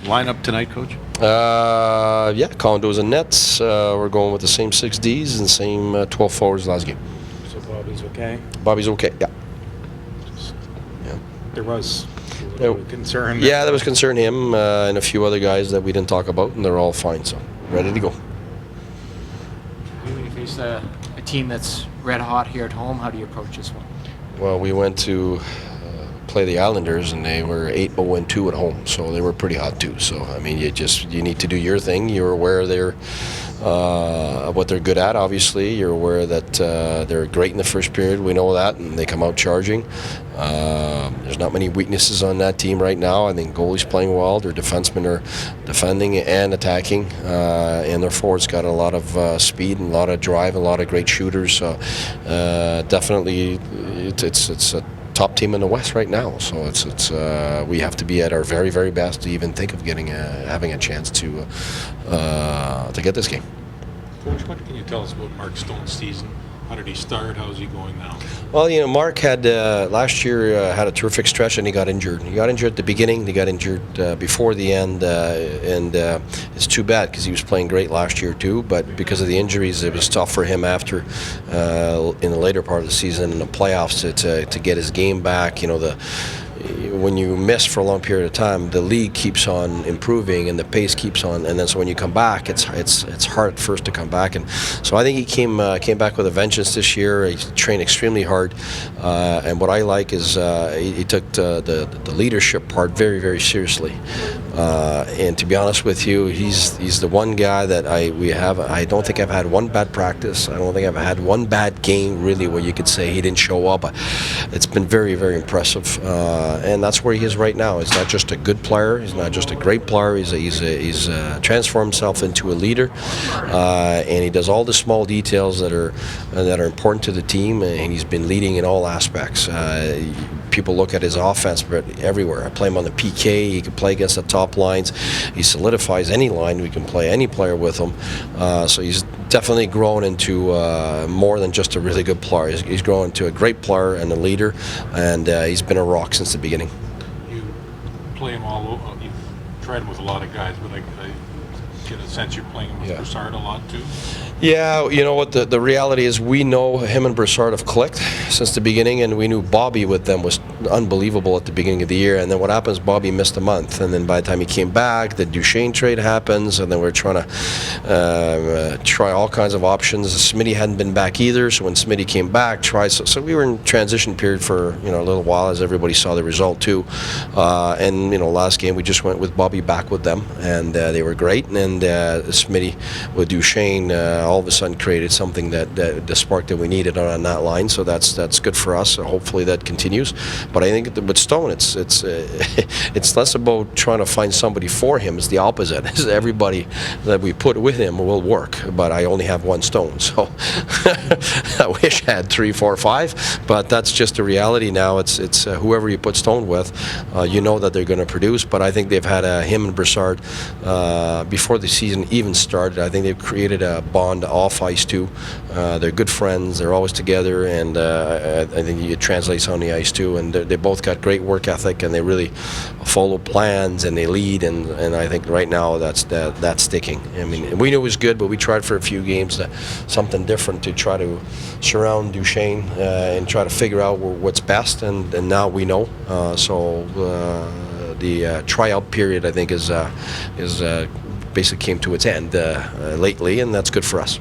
Lineup tonight, Coach? Yeah, condos and nets. We're going with the same 6 Ds and same 12 forwards last game. So Bobby's okay? Bobby's okay, yeah. There was a little concern. Yeah, there was concern him and a few other guys that we didn't talk about, and they're all fine, so ready to go. When you face a team that's red hot here at home, how do you approach this one? Well, we went to play the Islanders, and they were 8-0-2 at home, so they were pretty hot too. So I mean, you need to do your thing. You're aware they're what they're good at. Obviously, you're aware that they're great in the first period. We know that, and they come out charging. There's not many weaknesses on that team right now. I think goalie's playing well. Their defensemen are defending and attacking, and their forwards got a lot of speed and a lot of drive, a lot of great shooters. So definitely, it's a top team in the West right now. So it's we have to be at our very, very best to even think of having a chance to get this game. Coach, what can you tell us about Mark Stone's season? How did he start? How's he going now? Well, you know, Mark had last year had a terrific stretch, and he got injured. He got injured at the beginning. He got injured before the end, and it's too bad because he was playing great last year too. But because of the injuries, it was tough for him after in the later part of the season in the playoffs to get his game back. You know, when you miss for a long period of time, the league keeps on improving and the pace keeps on, and then so when you come back, it's hard at first to come back. And so I think he came back with a vengeance this year. He trained extremely hard, and what I like is he took the leadership part very, very seriously. And to be honest with you, he's the one guy that I don't think I've had one bad practice. I don't think I've had one bad game really where you could say he didn't show up. It's been very, very impressive. And that's where he is right now. He's not just a good player. He's not just a great player. He's transformed himself into a leader, and he does all the small details that are important to the team. And he's been leading in all aspects. People look at his offense, but everywhere. I play him on the PK. He can play against the top lines. He solidifies any line. We can play any player with him. So he's definitely grown into more than just a really good player. He's grown into a great player and a leader, and he's been a rock since the beginning. You play him all over. You've tried him with a lot of guys, but I get a sense you're playing him with Broussard a lot too. Yeah, you know what, the reality is we know him and Broussard have clicked since the beginning, and we knew Bobby with them was unbelievable at the beginning of the year. And then what happens, Bobby missed a month, and then by the time he came back, the Duchesne trade happens, and then we're trying to try all kinds of options. Smitty hadn't been back either, so when Smitty came back, so we were in transition period for a little while, as everybody saw the result too. And last game we just went with Bobby back with them, and they were great. And Smitty with Duchesne all of a sudden created something that the spark that we needed on that line. So that's good for us. Hopefully that continues. But I think with Stone, it's less about trying to find somebody for him. It's the opposite. It's everybody that we put with him will work. But I only have one Stone, so I wish I had 3, 4, 5. But that's just the reality now. It's whoever you put Stone with, you know that they're going to produce. But I think they've had him and Broussard before the season even started. I think they've created a bond off ice too. They're good friends. They're always together, and I think it translates on the ice too. And they both got great work ethic, and they really follow plans and they lead. And I think right now that's sticking. I mean, we knew it was good, but we tried for a few games something different to try to surround Duchesne and try to figure out what's best. And now we know. So the tryout period, I think, is basically came to its end lately, and that's good for us.